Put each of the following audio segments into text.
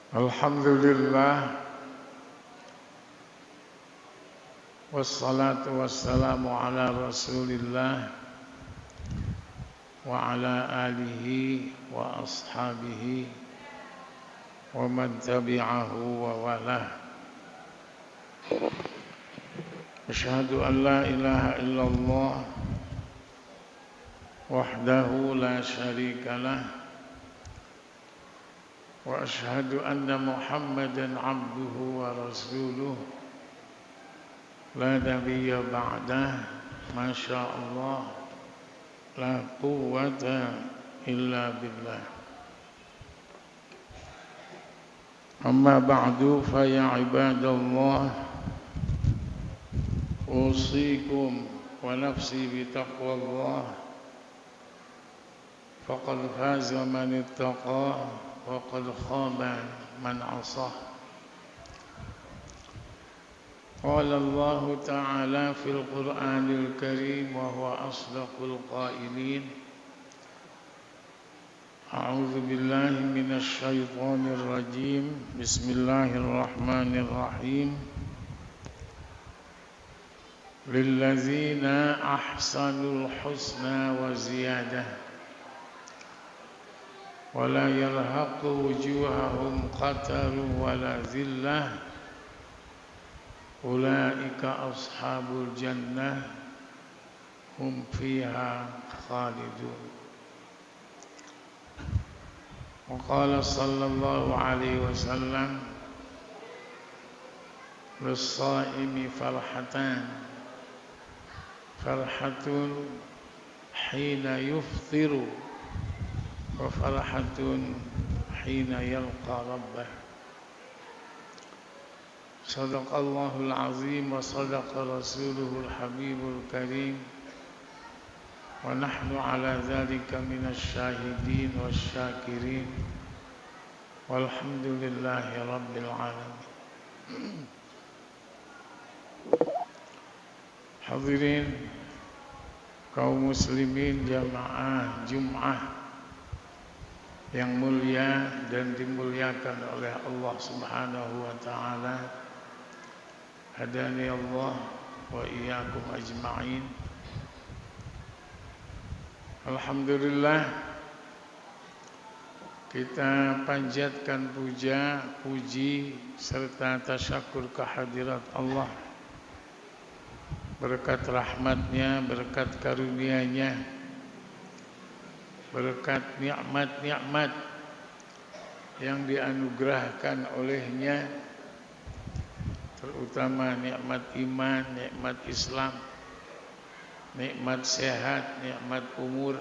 Alhamdulillah wassalatu wassalamu ala Rasulillah wa ala alihi wa ashabihi wa man tabi'ahu wa walah. Asyhadu an la ilaha illallah wahdahu la syarika lah wa asyhadu anna Muhammadan abduhu wa rasuluh la nabiyya ba'dah masya Allah la quwwata illa billah. Amma ba'du fa ya ibadallah usikum wa nafsi bi taqwallah faqad faza man ittaqa wa qad khaba man 'asah. Qala Allah ta'ala fil Qur'anil Karim wa huwa asdaqul qailin. A'udzu billahi minasy syaithanir rajim. Bismillahirrahmanirrahim. Lillazina ahsanul husna wa ziyadah wala yarhaqu wujuhahum qatarun wala zillah ulaika ashabul jannah hum fiha khalidun. Wa qala sallallahu alaihi wasallam lis-shaimi farhatun hina yuftiru wa farhatun hina yalqa rabbah. Sadaqallahul azim wa sadaqa rasuluhul habibul karim wa nahnu ala dhalika minasy syahidin wasyakirin walhamdulillahi rabbil alamin. Hadirin kaum muslimin jamaah Jum'ah yang mulia dan dimuliakan oleh Allah Subhanahu wa taala. Hadani Allah wa iyyakum ajma'in. Alhamdulillah kita panjatkan puja, puji serta tasyakur kehadirat Allah. Berkat rahmatnya, berkat karunia-Nya, berkat nikmat-nikmat yang dianugerahkan olehnya, terutama nikmat iman, nikmat Islam, nikmat sehat, nikmat umur,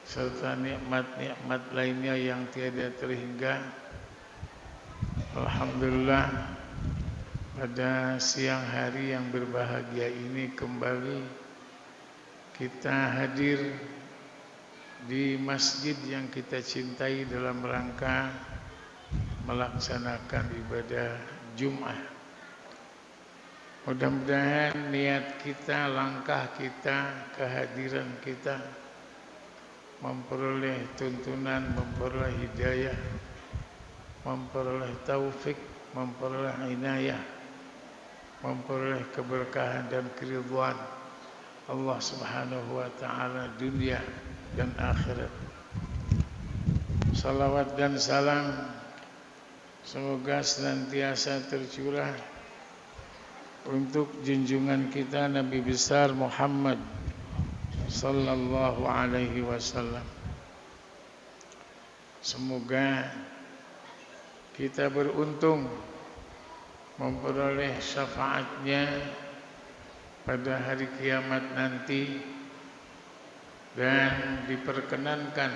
serta nikmat-nikmat lainnya yang tiada terhingga. Alhamdulillah pada siang hari yang berbahagia ini kembali kita hadir di masjid yang kita cintai dalam rangka melaksanakan ibadah Jum'ah. Mudah-mudahan niat kita, langkah kita, kehadiran kita memperoleh tuntunan, memperoleh hidayah, memperoleh taufik, memperoleh inayah, memperoleh keberkahan dan keridhaan Allah Subhanahu wa taala dunia dan akhirat. Salawat dan salam semoga senantiasa tercurah untuk junjungan kita Nabi besar Muhammad sallallahu alaihi wasallam. Semoga kita beruntung memperoleh syafaatnya pada hari kiamat nanti dan diperkenankan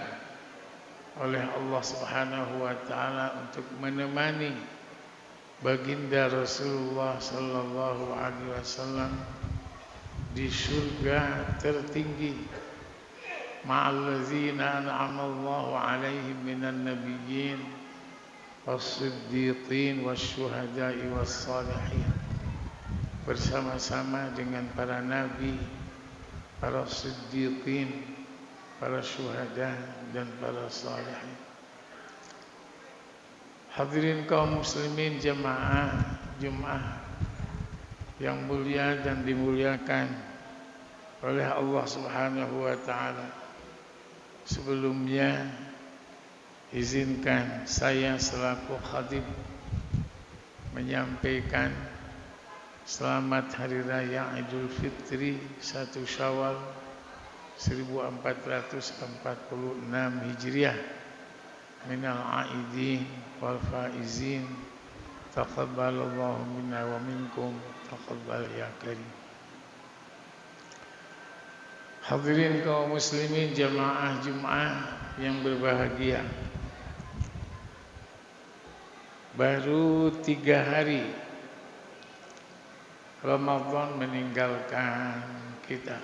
oleh Allah Subhanahu wa taala untuk menemani baginda Rasulullah sallallahu alaihi wasallam di surga tertinggi ma'al ladzina an'ama Allahu alaihim minan nabiyyin was-siddiqin wasyuhada'i was-salihin, bersama-sama dengan para nabi, para siddiqin, para syuhada dan para salihin. Hadirin kaum muslimin jamaah Jumat yang mulia dan dimuliakan oleh Allah Subhanahu wa taala. Sebelumnya izinkan saya selaku khatib menyampaikan selamat hari raya Idul Fitri 1 Syawal 1446 Hijriah. Minal aidin wal faizin, taqabbalallahu minna wa minkum, taqabbal ya karim. Hadirin kaum muslimin jamaah Jumat yang berbahagia, baru 3 hari Ramadan meninggalkan kita.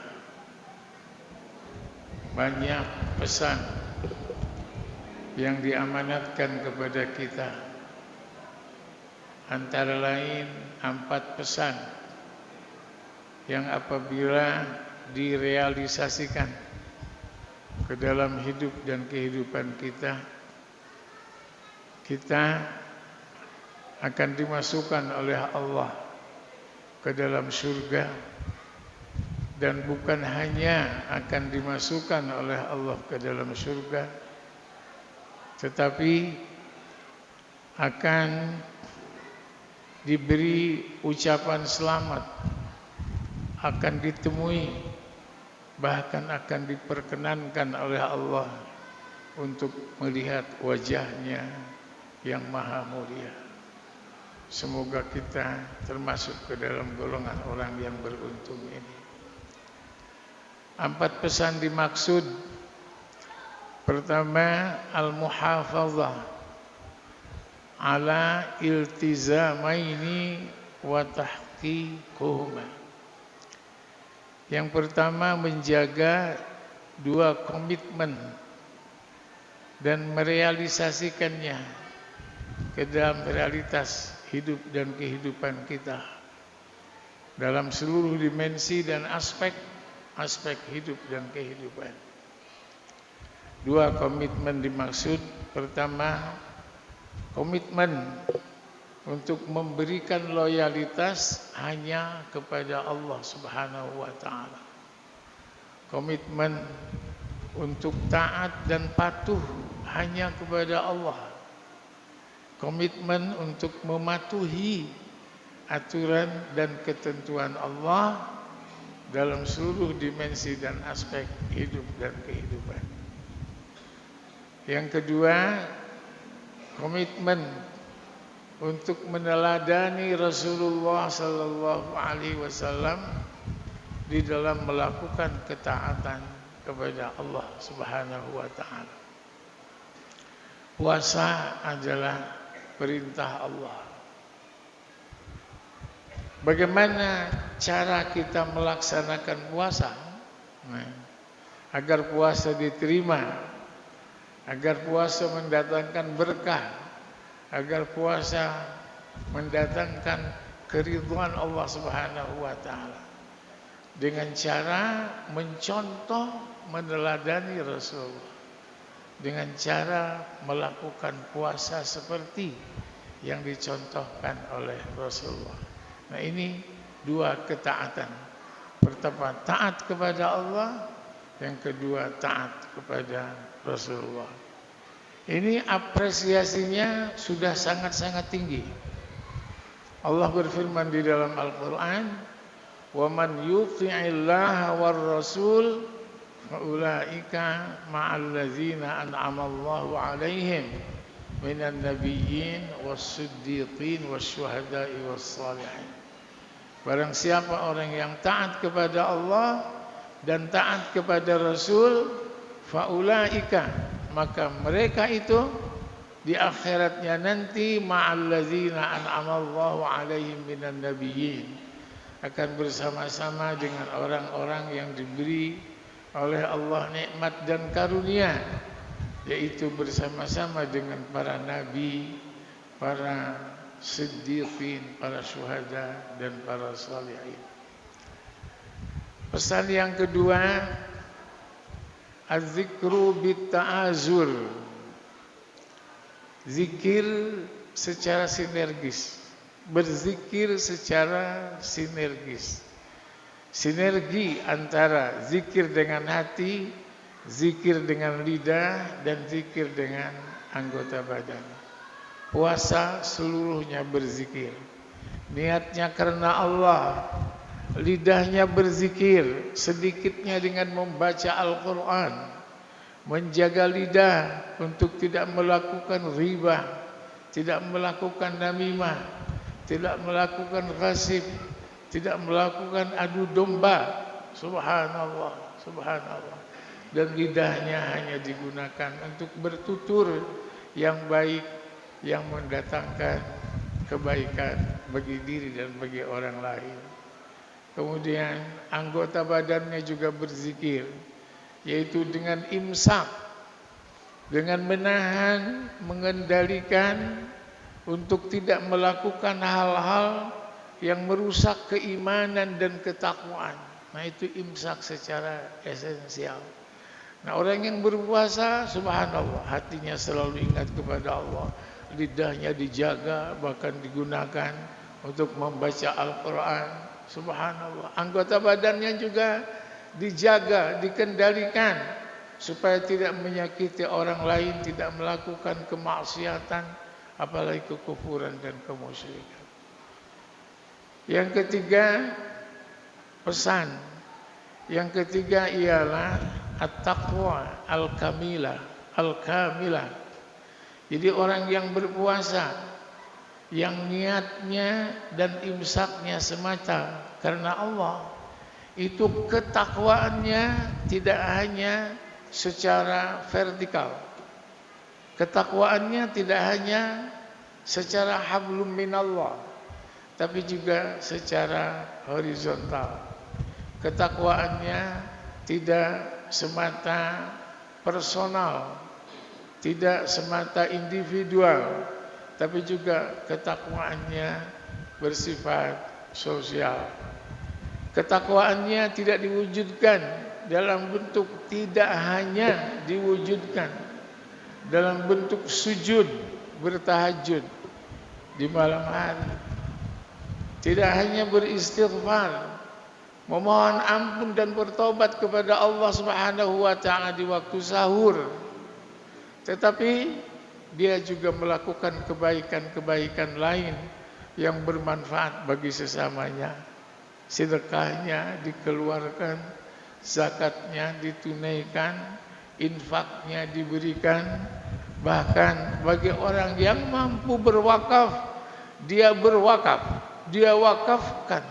Banyak pesan yang diamanatkan kepada kita, antara lain 4 pesan yang apabila direalisasikan ke dalam hidup dan kehidupan kita, kita akan dimasukkan oleh Allah ke dalam surga, dan bukan hanya akan dimasukkan oleh Allah ke dalam surga, tetapi akan diberi ucapan selamat, akan ditemui, bahkan akan diperkenankan oleh Allah untuk melihat wajahnya yang maha mulia. Semoga kita termasuk ke dalam golongan orang yang beruntung ini. 4 pesan dimaksud. Pertama, al-muhafazah ala iltizamaini wa tahqiquhuma. Yang pertama, menjaga 2 komitmen dan merealisasikannya ke dalam realitas hidup dan kehidupan kita dalam seluruh dimensi dan aspek hidup dan kehidupan. 2 komitmen dimaksud. Pertama, komitmen untuk memberikan loyalitas hanya kepada Allah Subhanahu wa taala. Komitmen untuk taat dan patuh hanya kepada Allah. Komitmen untuk mematuhi aturan dan ketentuan Allah dalam seluruh dimensi dan aspek hidup dan kehidupan. Yang kedua, komitmen untuk meneladani Rasulullah sallallahu alaihi wasallam di dalam melakukan ketaatan kepada Allah Subhanahu wa taala. Puasa adalah perintah Allah. Bagaimana cara kita melaksanakan puasa agar puasa diterima, agar puasa mendatangkan berkah, agar puasa mendatangkan keridhaan Allah Subhanahu wa taala? Dengan cara mencontoh, meneladani Rasulullah, dengan cara melakukan puasa seperti yang dicontohkan oleh Rasulullah. Nah, ini 2 ketaatan. Pertama, taat kepada Allah, yang kedua, taat kepada Rasulullah. Ini apresiasinya sudah sangat-sangat tinggi. Allah berfirman di dalam Al-Quran, "Wa man yuti'illaha war rasul faulaika ma'al ladzina an'ama Allahu 'alaihim minan nabiyyin was-siddiqin wasyuhada'i was-shalihin." Barang siapa orang yang taat kepada Allah dan taat kepada Rasul, faulaika, maka mereka itu di akhiratnya nanti ma'al ladzina an'amallahu 'alaihim minan nabiyyin, akan bersama-sama dengan orang-orang yang diberi oleh Allah nikmat dan karunia, yaitu bersama-sama dengan para nabi, para siddiqin, para syuhada, dan para shalihin. Pesan yang kedua, az-zikru bit-ta'azur. Zikir secara sinergis. Berzikir secara sinergis. Sinergi antara zikir dengan hati, zikir dengan lidah, dan zikir dengan anggota badan. Puasa seluruhnya berzikir. Niatnya karena Allah. Lidahnya berzikir, sedikitnya dengan membaca Al-Quran. Menjaga lidah untuk tidak melakukan riba, tidak melakukan namimah, tidak melakukan ghasib, tidak melakukan adu domba. Subhanallah, subhanallah. Dan lidahnya hanya digunakan untuk bertutur yang baik, yang mendatangkan kebaikan bagi diri dan bagi orang lain. Kemudian anggota badannya juga berzikir, yaitu dengan imsak, dengan menahan, mengendalikan untuk tidak melakukan hal-hal yang merusak keimanan dan ketakwaan. Nah, itu imsak secara esensial. Nah, orang yang berpuasa, subhanallah, hatinya selalu ingat kepada Allah. Lidahnya dijaga, bahkan digunakan untuk membaca Al-Quran. Subhanallah. Anggota badannya juga dijaga, dikendalikan supaya tidak menyakiti orang lain, tidak melakukan kemaksiatan, apalagi kekufuran dan kemusyrikan. Yang ketiga, pesan. Yang ketiga ialah at-taqwa al-kamilah, al-kamilah. Jadi orang yang berpuasa, yang niatnya dan imsaknya semata karena Allah, itu ketakwaannya tidak hanya secara vertikal. Ketakwaannya tidak hanya secara hablum minallah, tapi juga secara horizontal. Ketakwaannya tidak semata personal, tidak semata individual, tapi juga ketakwaannya bersifat sosial. Ketakwaannya tidak diwujudkan dalam bentuk, tidak hanya diwujudkan dalam bentuk sujud, bertahajud di malam hari. Tidak hanya beristighfar, memohon ampun dan bertobat kepada Allah Subhanahu wa taala di waktu sahur, tetapi dia juga melakukan kebaikan-kebaikan lain yang bermanfaat bagi sesamanya. Sedekahnya dikeluarkan, zakatnya ditunaikan, infaknya diberikan. Bahkan bagi orang yang mampu berwakaf, dia berwakaf, dia wakafkan,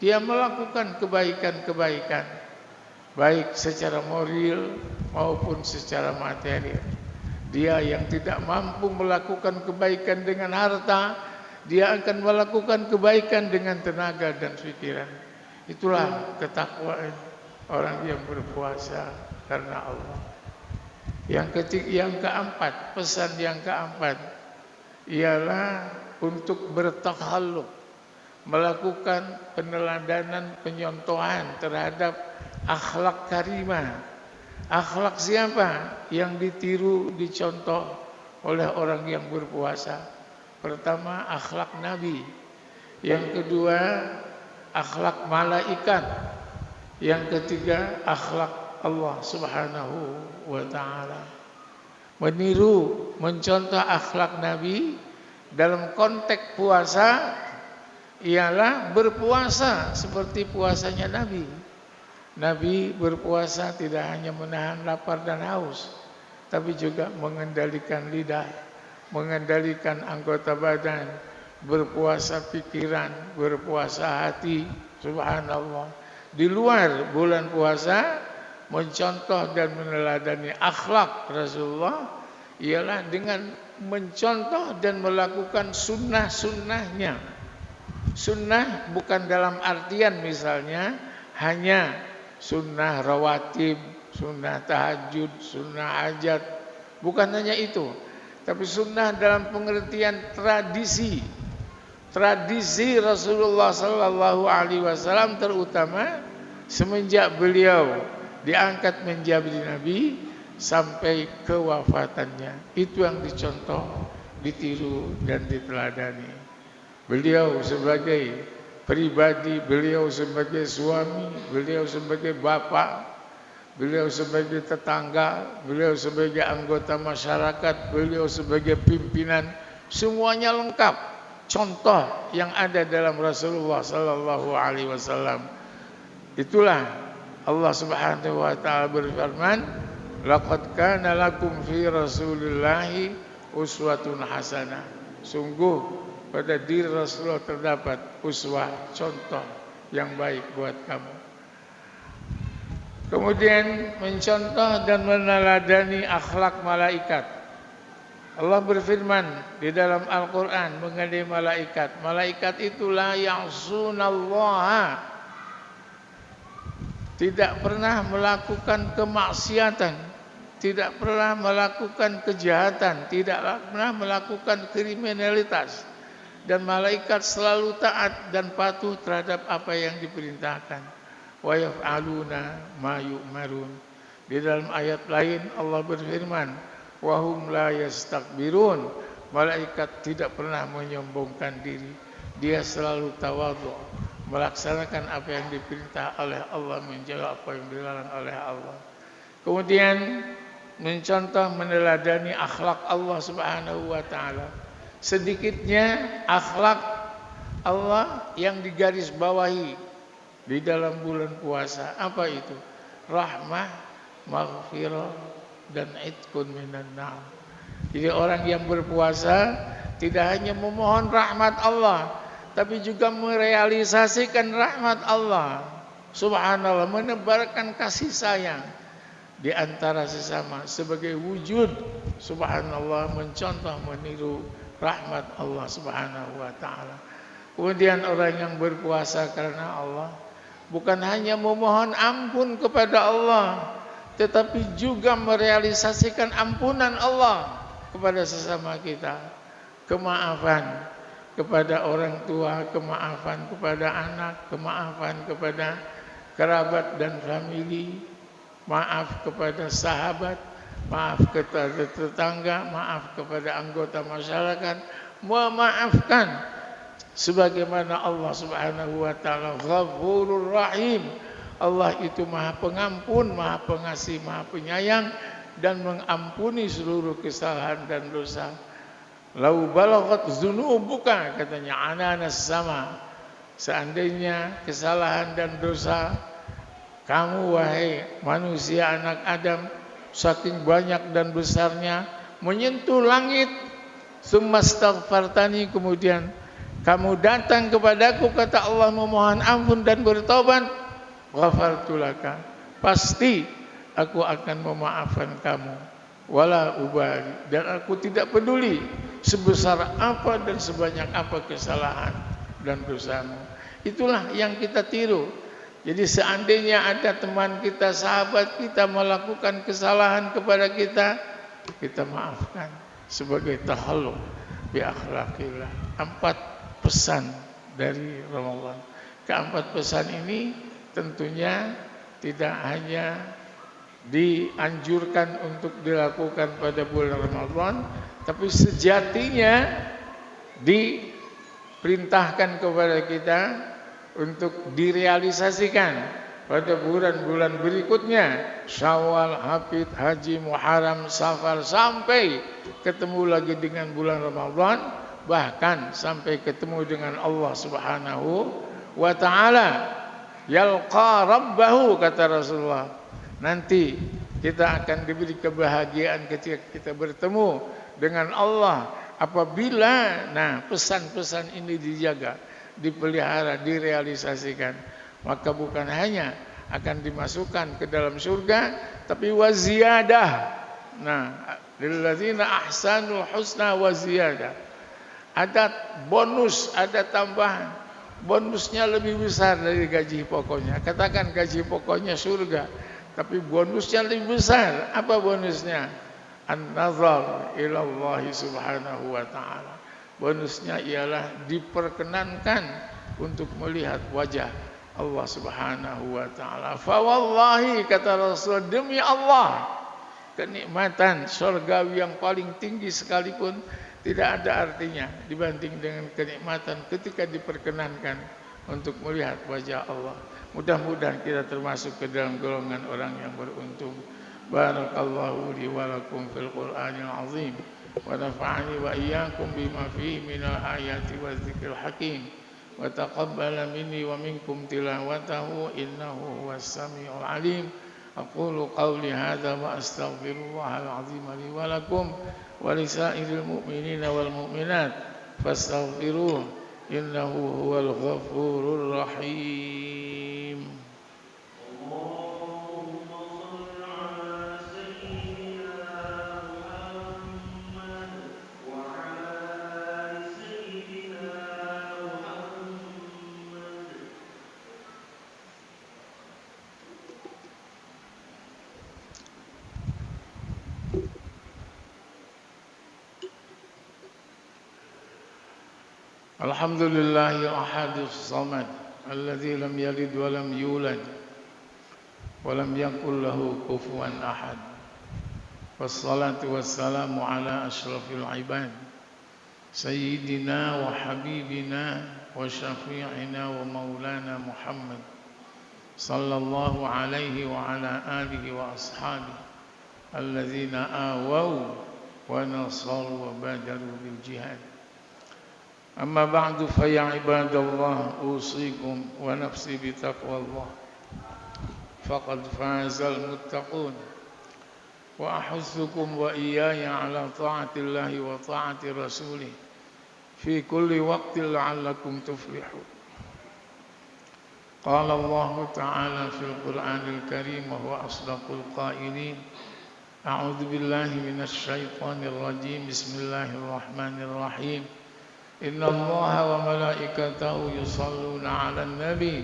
dia melakukan kebaikan-kebaikan, baik secara moral maupun secara material. Dia yang tidak mampu melakukan kebaikan dengan harta, dia akan melakukan kebaikan dengan tenaga dan pikiran. Itulah ketakwaan orang yang berpuasa karena Allah. Yang keempat, pesan yang keempat ialah untuk bertakhalluq, melakukan peneladanan, penyontohan terhadap akhlak karimah. Akhlak siapa yang ditiru, dicontoh oleh orang yang berpuasa? Pertama, akhlak Nabi. Yang kedua, akhlak malaikat. Yang ketiga, akhlak Allah Subhanahu wa taala. Meniru, mencontoh akhlak Nabi dalam konteks puasa ialah berpuasa seperti puasanya Nabi. Nabi berpuasa tidak hanya menahan lapar dan haus, tapi juga mengendalikan lidah, mengendalikan anggota badan, berpuasa pikiran, berpuasa hati. Subhanallah. Di luar bulan puasa, mencontoh dan meneladani akhlak Rasulullah ialah dengan mencontoh dan melakukan sunnah-sunnahnya. Sunnah bukan dalam artian misalnya hanya sunnah rawatib, sunnah tahajud, sunnah hajat. Bukan hanya itu, tapi sunnah dalam pengertian tradisi. Tradisi Rasulullah sallallahu alaihi wasallam, terutama semenjak beliau diangkat menjadi nabi sampai kewafatannya. Itu yang dicontoh ditiru dan diteladani. Beliau sebagai pribadi, beliau sebagai suami, beliau sebagai bapak, beliau sebagai tetangga, beliau sebagai anggota masyarakat, beliau sebagai pimpinan, semuanya lengkap. Contoh yang ada dalam Rasulullah sallallahu alaihi wasallam. Itulah Allah Subhanahu wa taala berfirman, "Laqad kana lakum fi Rasulillahi uswatun hasanah." Sungguh pada diri Rasulullah terdapat uswah, contoh yang baik buat kamu. Kemudian mencontoh dan meneladani akhlak malaikat. Allah berfirman di dalam Al-Quran mengenai malaikat. Malaikat itulah yang ya'sunallaha, tidak pernah melakukan kemaksiatan, tidak pernah melakukan kejahatan, tidak pernah melakukan kriminalitas. Dan malaikat selalu taat dan patuh terhadap apa yang diperintahkan. Wa yaf'aluna ma yu'marun. Di dalam ayat lain Allah berfirman, wa hum la yastakbirun. Malaikat tidak pernah menyombongkan diri. Dia selalu tawadhu, melaksanakan apa yang diperintah oleh Allah, menjauh apa yang dilarang oleh Allah. Kemudian mencontoh meneladani akhlak Allah Subhanahu wa taala. Sedikitnya akhlak Allah yang digarisbawahi di dalam bulan puasa. Apa itu? Rahmah, maghfirah, dan itqun minan nar. Jadi orang yang berpuasa tidak hanya memohon rahmat Allah, tapi juga merealisasikan rahmat Allah. Subhanallah, menebarkan kasih sayang di antara sesama sebagai wujud, subhanallah, mencontoh, meniru rahmat Allah Subhanahu wa taala. Kemudian orang yang berpuasa karena Allah bukan hanya memohon ampun kepada Allah, tetapi juga merealisasikan ampunan Allah kepada sesama kita. Kemaafan kepada orang tua, kemaafan kepada anak, kemaafan kepada kerabat dan famili, maaf kepada sahabat, maaf kepada tetangga, maaf kepada anggota masyarakat, memaafkan sebagaimana Allah Subhanahu wa taala Ghafurur Rahim. Allah itu Maha Pengampun, Maha Pengasih, Maha Penyayang, dan mengampuni seluruh kesalahan dan dosa. Lau balaghat dzunubuka, katanya, ananas sama. Seandainya kesalahan dan dosa kamu, wahai manusia anak Adam, saking banyak dan besarnya menyentuh langit, tsummastaghfartani, kemudian kamu datang kepadaku, kata Allah, memohon ampun dan bertobat, ghafartu laka, pasti aku akan memaafkan kamu, wala ubali, dan aku tidak peduli sebesar apa dan sebanyak apa kesalahan dan dosamu. Itulah yang kita tiru. Jadi seandainya ada teman kita, sahabat kita melakukan kesalahan kepada kita, kita maafkan sebagai tahalluq bi akhlaqillah. 4 pesan dari Ramadan. Keempat pesan ini tentunya tidak hanya dianjurkan untuk dilakukan pada bulan Ramadan, tapi sejatinya diperintahkan kepada kita untuk direalisasikan pada bulan-bulan berikutnya, Syawal, Hafid, Haji, Muharram, Safar, sampai ketemu lagi dengan bulan Ramadan, bahkan sampai ketemu dengan Allah Subhanahu wa taala. Yalqa rabbahu, kata Rasulullah. Nanti kita akan diberi kebahagiaan ketika kita bertemu dengan Allah apabila pesan-pesan ini dijaga, dipelihara, direalisasikan, maka bukan hanya akan dimasukkan ke dalam surga, tapi waziyadah. Lilladzina ahsanul husna waziyadah. Ada bonus, ada tambahan. Bonusnya lebih besar dari gaji pokoknya. Katakan gaji pokoknya surga, tapi bonusnya lebih besar. Apa bonusnya? An-nazar ila Allah Subhanahu wa ta'ala. Bonusnya ialah diperkenankan untuk melihat wajah Allah Subhanahu wa ta'ala. Fa wallahi, kata Rasul, demi Allah, kenikmatan surgawi yang paling tinggi sekalipun Tidak ada artinya dibanding dengan kenikmatan ketika diperkenankan untuk melihat wajah Allah. Mudah-mudahan kita termasuk ke dalam golongan orang yang beruntung. Barakallahu li wa lakum fil Qur'anil azim wa nafa'ani wa iyyakum bima fihi minal ayati wadzikril hakim wa taqabbala minni wa minkum tilawatahu innahu huwas samiul alim. Aqulu qawli hadza wa astaghfirullahal azim li wa lakum wa lisairil mu'minina wal mu'minat fastaghfiruhu innahu huwal ghafurur rahim. Alhamdulillahil ahadus samad alladzi lam yalid wa lam yulad wa lam yakul lahu kufuwan ahad. Wassalatu wassalamu ala asyrafil ibad sayyidina wa habibina wa syafi'ina wa maulana Muhammad sallallahu alaihi wa ala alihi wa ashabihi alladzina awaw wa nasaru wa badaru bil jihad. Amma ba'du fa ya ibadallah usikum wa nafsi bi taqwallah faqad fazal muttaqun wa ahussukum wa iyaya ala ta'atillahi wa ta'ati rasulih fi kulli waqtin la'allakum tuflihun. Qala Allah ta'ala fil Qur'anil Karim wa huwa asdaqul qailin. A'udzu billahi minasy syaithanir rajim. Bismillahirrahmanirrahim. Inna Allaha wa malaikatahu yusalluna 'alan nabi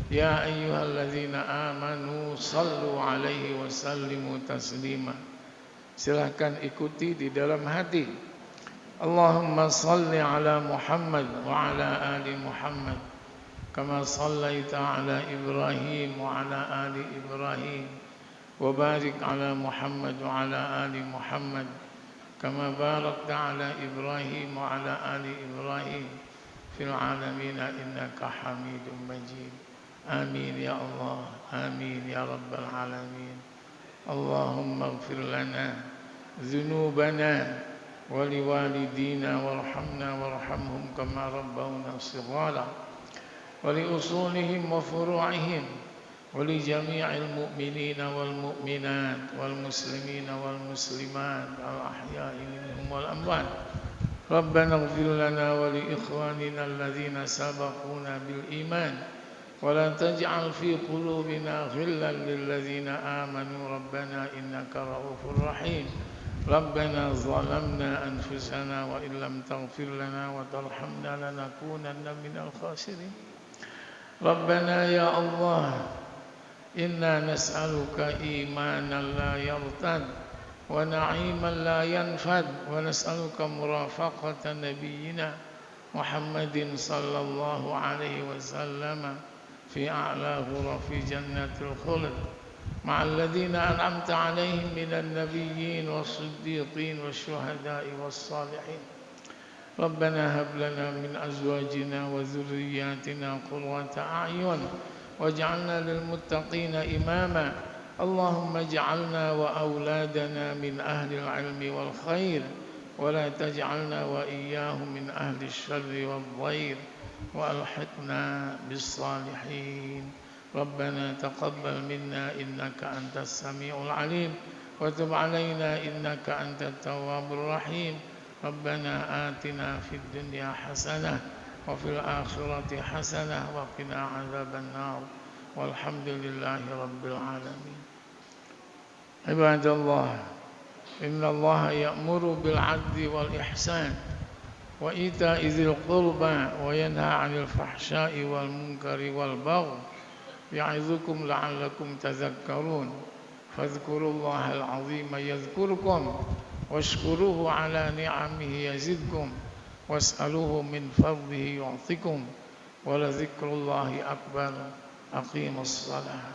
ya ayyuhalladzina amanu sallu 'alaihi wa sallimu taslima. Silakan ikuti di dalam hati. Allahumma salli 'ala Muhammad wa 'ala ali Muhammad kama sallaita 'ala Ibrahim wa 'ala ali Ibrahim wa barik 'ala Muhammad wa 'ala ali Muhammad kama barakta ala Ibrahim wa ala ali Ibrahim fil alamin innaka Hamidum Majid. Amin ya Allah, amin ya rabbal alamin. Allahumma ighfir lana dhunubana wa liwalidina warhamna warhamhum kama rabbawna shighara wa li usulihim wa furu'ihim ولجميع المؤمنين والمؤمنات والمسلمين والمسلمات الأحياء منهم والأموات. ربنا اغفر لنا ولإخواننا الذين سبقونا بالإيمان ولا تجعل في قلوبنا غلا للذين آمنوا ربنا إنك رؤوف رحيم. ربنا ظلمنا أنفسنا وإن لم تغفر لنا وترحمنا لنكونن من الخاسرين. ربنا يا الله إنا نسألك إيمانا لا يرتد ونعيما لا ينفد ونسألك مرافقة نبينا محمد صلى الله عليه وسلم في أعلى غرف جنة الخلد مع الذين أنعمت عليهم من النبيين والصديقين والشهداء والصالحين. ربنا هب لنا من أزواجنا وذرياتنا قرة أعين واجعلنا للمتقين إماما. اللهم اجعلنا وأولادنا من أهل العلم والخير ولا تجعلنا وإياهم من أهل الشر والضير وألحقنا بالصالحين. ربنا تقبل منا إنك أنت السميع العليم وتب علينا إنك أنت التواب الرحيم. ربنا آتنا في الدنيا حسنة وفي الآخرة حسنة وقنا عذاب النار والحمد لله رب العالمين. عباد الله إن الله يأمر بالعدل والإحسان وإيتاء ذي القربى وينهى عن الفحشاء والمنكر والبغي يعظكم لعلكم تذكرون. فاذكروا الله العظيم يذكركم واشكروه على نعمه يزدكم واسألوه من فضله يعطكم ولذكر الله أكبر. أقيموا الصلاة.